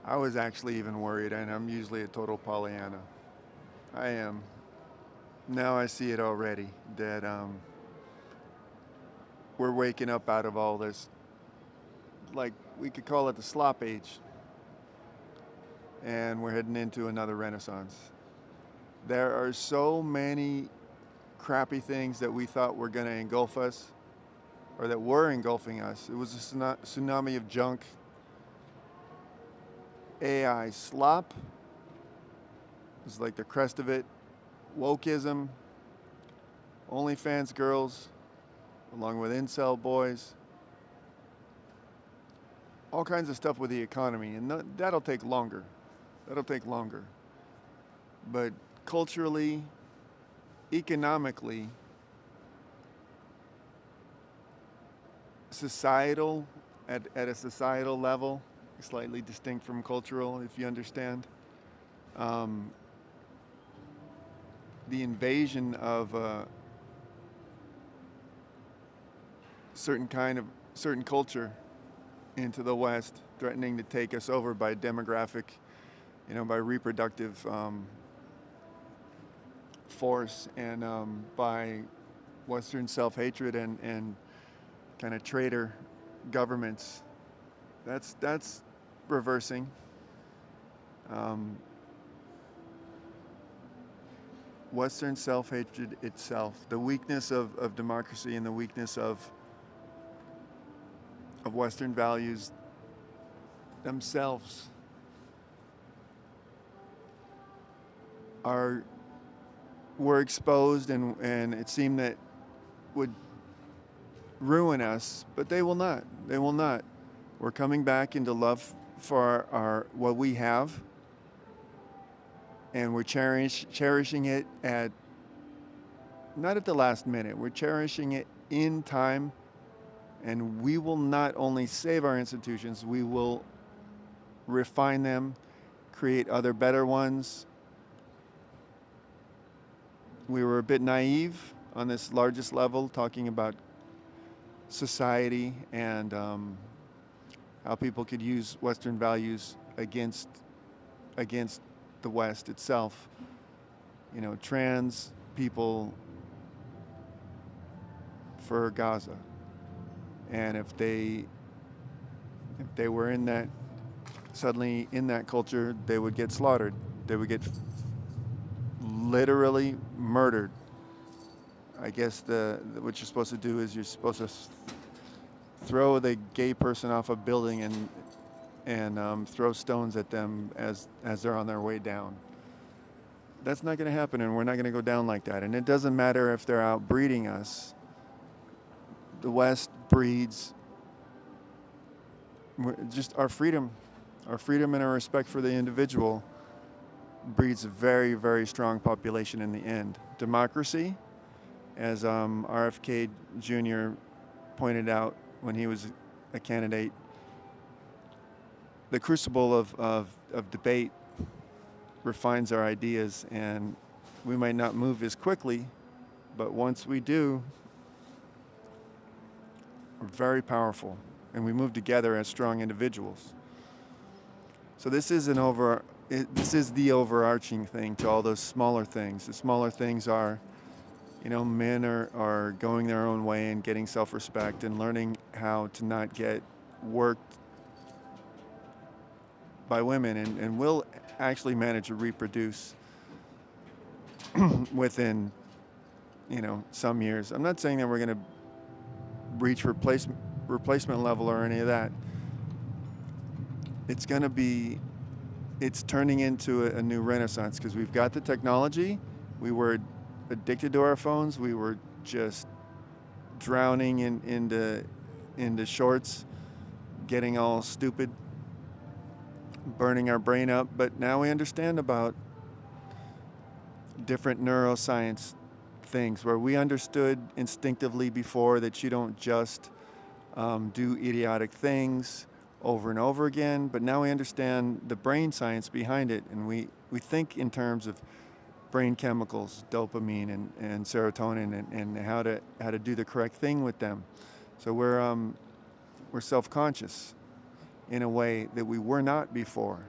I was actually even worried, and I'm usually a total Pollyanna. I am. Now I see it already that we're waking up out of all this. Like, we could call it the slop age, and we're heading into another renaissance. There are so many crappy things that we thought were going to engulf us or that were engulfing us. It was a tsunami of junk. AI slop was like the crest of it. Wokeism, OnlyFans girls, along with incel boys, all kinds of stuff with the economy, and that'll take longer. That'll take longer. But culturally, economically, societal, at a societal level, slightly distinct from cultural, if you understand. Um, the invasion of certain culture into the West, threatening to take us over by demographic, by reproductive force and by Western self-hatred and kind of traitor governments. That's reversing. Um, Western self-hatred itself, the weakness of democracy and the weakness of Western values themselves were exposed, and it seemed that would ruin us, but they will not. They will not. We're coming back into love for our what we have, and we're cherishing it at not at the last minute. We're cherishing it in time, and we will not only save our institutions, we will refine them, create other better ones. We were a bit naive on this largest level, talking about society and how people could use Western values against the West itself. Trans people for Gaza, and if they were suddenly in that culture, they would get slaughtered. They would get literally murdered. I guess what you're supposed to do is you're supposed to throw the gay person off a building and throw stones at them as they're on their way down. That's not going to happen, and we're not going to go down like that. And it doesn't matter if they're outbreeding us. The West breeds just our freedom and our respect for the individual breeds a very, very strong population in the end. Democracy, as RFK Jr. pointed out when he was a candidate, the crucible of debate refines our ideas, and we might not move as quickly, but once we do, we're very powerful, and we move together as strong individuals. So this is the overarching thing to all those smaller things. The smaller things are, men are going their own way and getting self-respect and learning how to not get worked by women, and will actually manage to reproduce within, some years. I'm not saying that we're going to reach replacement level or any of that. It's turning into a new renaissance because we've got the technology. We were addicted to our phones. We were just drowning into shorts, getting all stupid, burning our brain up. But now we understand about different neuroscience things where we understood instinctively before that you don't just do idiotic things over and over again, but now we understand the brain science behind it, and we think in terms of brain chemicals, dopamine and serotonin, and how to do the correct thing with them. So we're self-conscious in a way that we were not before.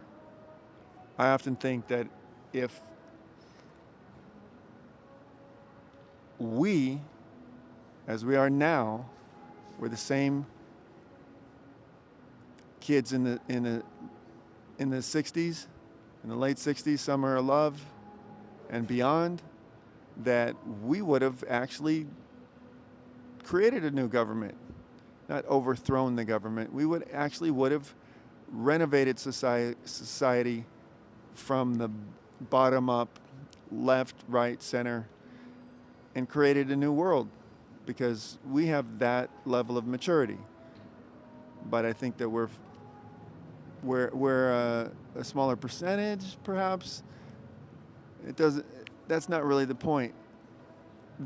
I often think that if we, as we are now, were the same kids in the 60s, in the late 60s, summer of love and beyond, that we would have actually created a new government, not overthrown the government. We would have renovated society from the bottom up, left, right, center, and created a new world, because we have that level of maturity. But I think that we're a smaller percentage, perhaps. It doesn't. That's not really the point.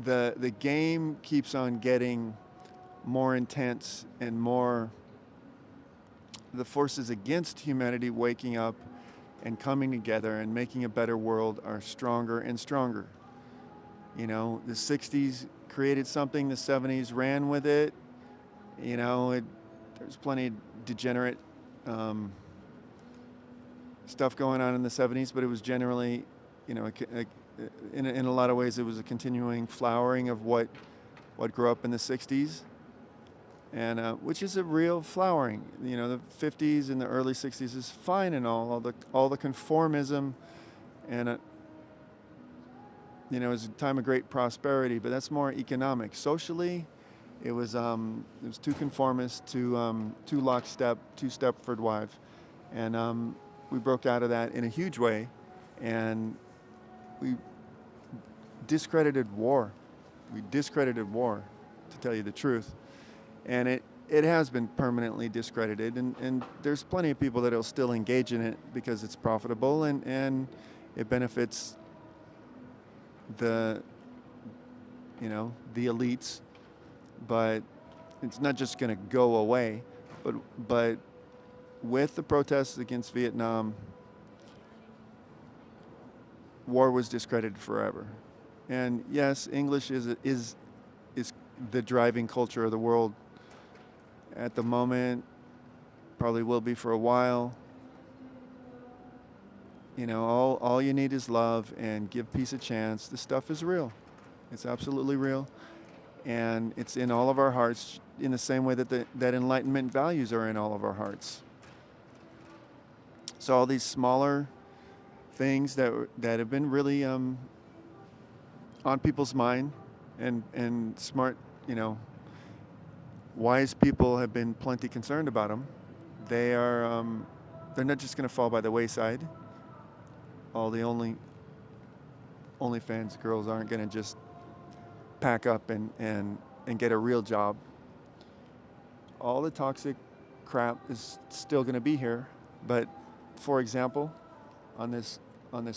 The game keeps on getting more intense and more. The forces against humanity waking up and coming together and making a better world are stronger and stronger. You know, the 60s created something, the 70s ran with it. You know, there's plenty of degenerate stuff going on in the 70s, but it was generally, you know, in a lot of ways, it was a continuing flowering of what grew up in the 60s, and which is a real flowering. You know, the 50s and the early 60s is fine and all the conformism, and you know, it was a time of great prosperity, but that's more economic. Socially, it was too conformist, too lockstep, too Stepford wife, and we broke out of that in a huge way, and we discredited war. We discredited war, to tell you the truth, and it has been permanently discredited, and there's plenty of people that will still engage in it because it's profitable and it benefits the elites, but it's not just going to go away. But with the protests against Vietnam, war was discredited forever. And yes, English is the driving culture of the world at the moment, probably will be for a while. You know, all you need is love and give peace a chance. This stuff is real. It's absolutely real. And it's in all of our hearts in the same way that Enlightenment values are in all of our hearts. So all these smaller things that have been really on people's mind, and smart, you know, wise people have been plenty concerned about them. They're not just going to fall by the wayside. All the OnlyFans girls aren't going to just pack up and get a real job. All the toxic crap is still going to be here, but for example, on this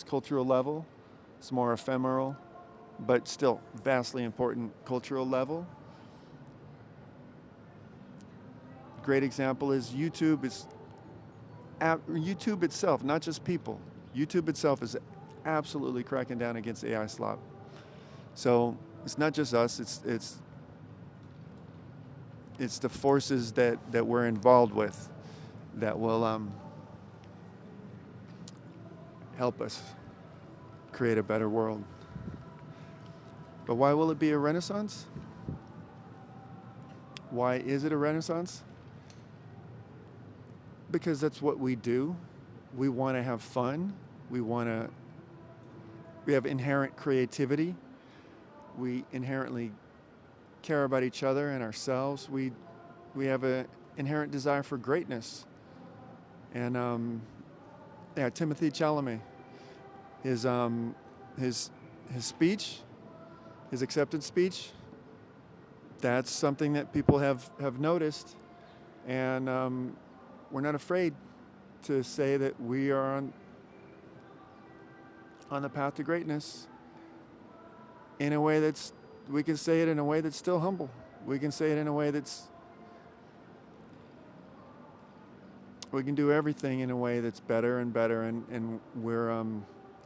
cultural level, it's more ephemeral, but still vastly important cultural level. Great example is YouTube. YouTube itself, not just people. YouTube itself is absolutely cracking down against AI slop. So it's not just us. It's the forces that we're involved with that will help us create a better world. But why will it be a renaissance? Why is it a renaissance? Because that's what we do. We want to have fun. We have inherent creativity. We inherently care about each other and ourselves. We have an inherent desire for greatness. And Timothy Chalamet, his speech, his acceptance speech, that's something that people have noticed, and we're not afraid to say that we are on the path to greatness in a way we can say it in a way that's still humble. We can say it in a way we can do everything in a way that's better and better, and we're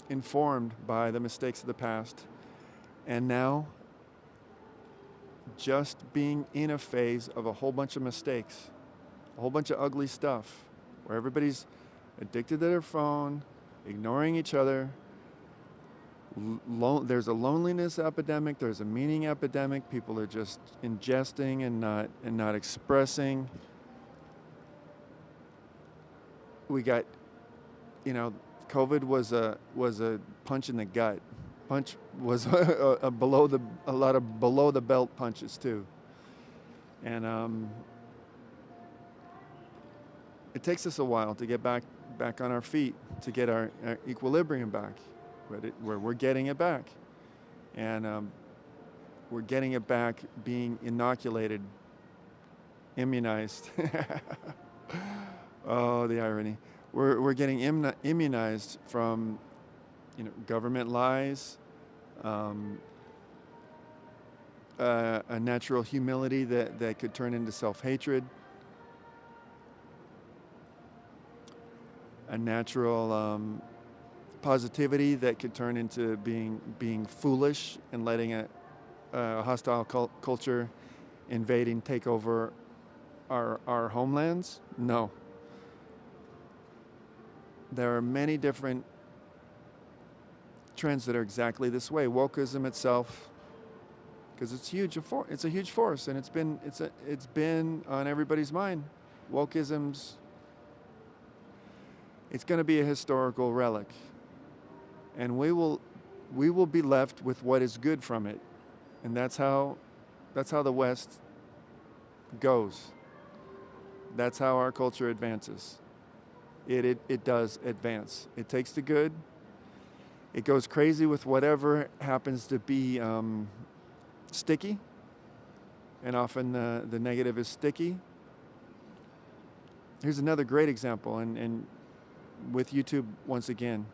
informed by the mistakes of the past. And now, just being in a phase of a whole bunch of mistakes, a whole bunch of ugly stuff, where everybody's addicted to their phone, ignoring each other. There's a loneliness epidemic. There's a meaning epidemic. People are just ingesting and not expressing. We got, COVID was a punch in the gut. Punch was a lot of below the belt punches too, and it takes us a while to get back on our feet, to get our equilibrium back, where we're getting it back, and we're getting it back being inoculated, immunized. Oh, the irony. We're getting immunized from government lies, a natural humility that could turn into self-hatred, a natural positivity that could turn into being foolish and letting a hostile culture invade and take over our homelands. No. There are many different trends that are exactly this way. Wokeism itself, because it's huge. It's a huge force, and it's been on everybody's mind. Wokeism's. It's going to be a historical relic, and we will be left with what is good from it, and that's how the West goes. That's how our culture advances. It does advance. It takes the good. It goes crazy with whatever happens to be sticky, and often the negative is sticky. Here's another great example, and with YouTube once again.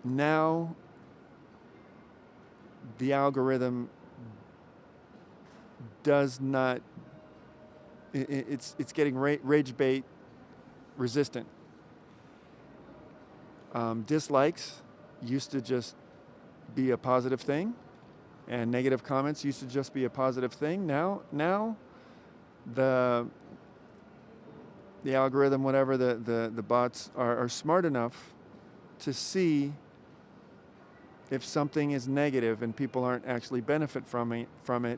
Now the algorithm does not. It's getting rage bait resistant. Dislikes used to just be a positive thing, and negative comments used to just be a positive thing. Now the algorithm, whatever, the bots are smart enough to see if something is negative and people aren't actually benefit from it,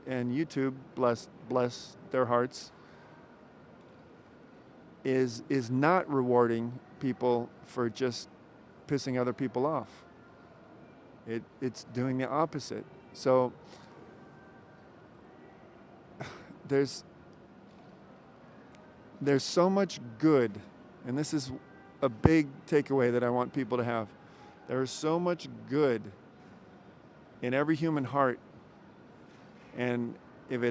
and YouTube, bless their hearts, is not rewarding people for just pissing other people off. It's doing the opposite. So there's so much good, and this is a big takeaway that I want people to have. There is so much good in every human heart, and if a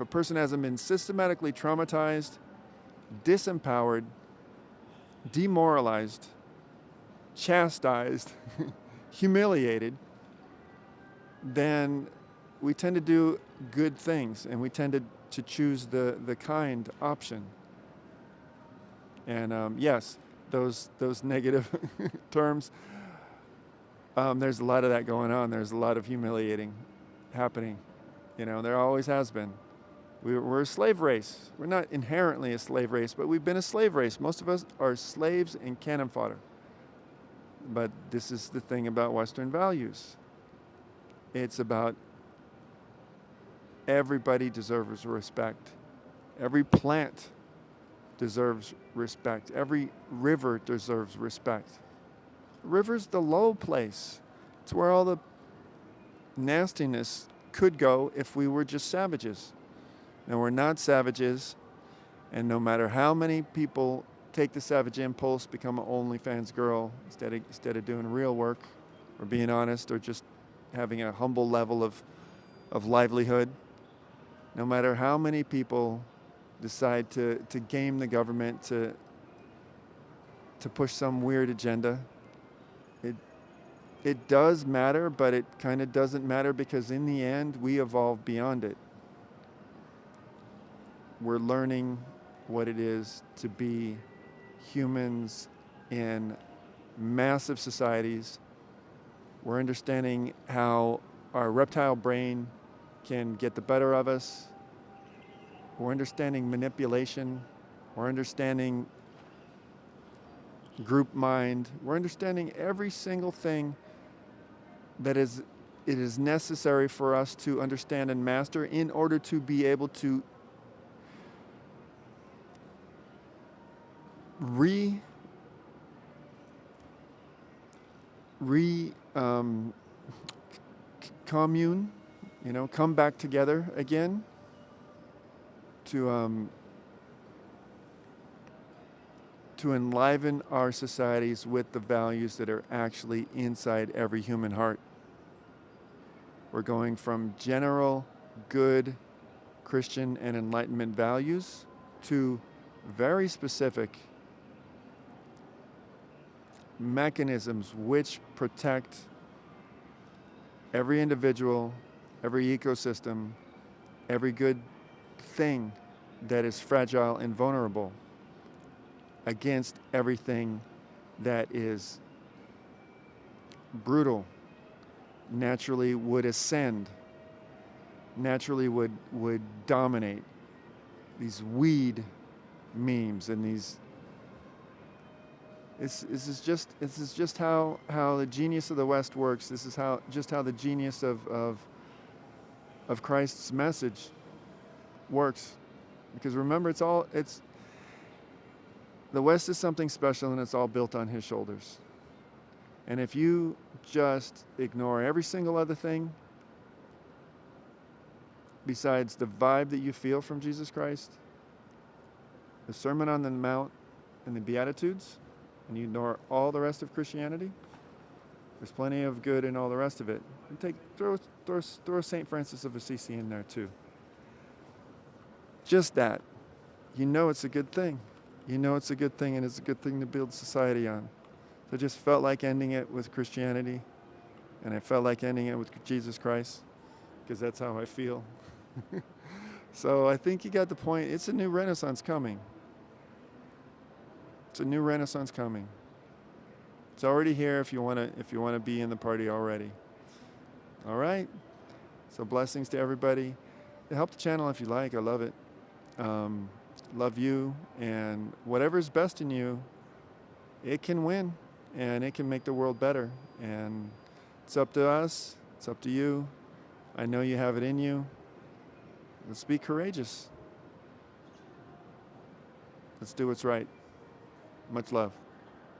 person hasn't been systematically traumatized, disempowered, demoralized, chastised, humiliated, then we tend to do good things, and we tend to choose the kind option. And yes, those negative terms, there's a lot of that going on. There's a lot of humiliating happening. There always has been. We're a slave race. We're not inherently a slave race, but we've been a slave race. Most of us are slaves and cannon fodder. But this is the thing about Western values. It's about everybody deserves respect. Every plant deserves respect. Every river deserves respect. The river's the low place. It's where all the nastiness could go if we were just savages. And we're not savages, and no matter how many people take the savage impulse, become an OnlyFans girl instead of doing real work or being honest or just having a humble level of livelihood, no matter how many people decide to game the government to push some weird agenda, it does matter, but it kind of doesn't matter, because in the end we evolve beyond it. We're learning what it is to be humans in massive societies. We're understanding how our reptile brain can get the better of us. We're understanding manipulation We're understanding group mind. We're understanding every single thing that it is necessary for us to understand and master in order to be able to re re commune, come back together again to enliven our societies with the values that are actually inside every human heart. We're going from general good Christian and Enlightenment values to very specific mechanisms which protect every individual, every ecosystem, every good thing that is fragile and vulnerable against everything that is brutal, naturally would ascend, naturally would dominate. These weed memes and these this is just how the genius of the West works. This is how the genius of Christ's message works. Because remember, the West is something special, and it's all built on his shoulders. And if you just ignore every single other thing besides the vibe that you feel from Jesus Christ, the Sermon on the Mount and the Beatitudes, and you ignore all the rest of Christianity, there's plenty of good in all the rest of it. And throw St. Francis of Assisi in there too. Just that. It's a good thing. It's a good thing, and it's a good thing to build society on. So I just felt like ending it with Christianity, and I felt like ending it with Jesus Christ, because that's how I feel. So I think you got the point. It's a new Renaissance coming. It's a new Renaissance coming. It's already here if you want to be in the party already. All right? So blessings to everybody. Help the channel if you like. I love it. Love you, and whatever's best in you, it can win, and it can make the world better. And it's up to us. It's up to you. I know you have it in you. Let's be courageous. Let's do what's right. Much love.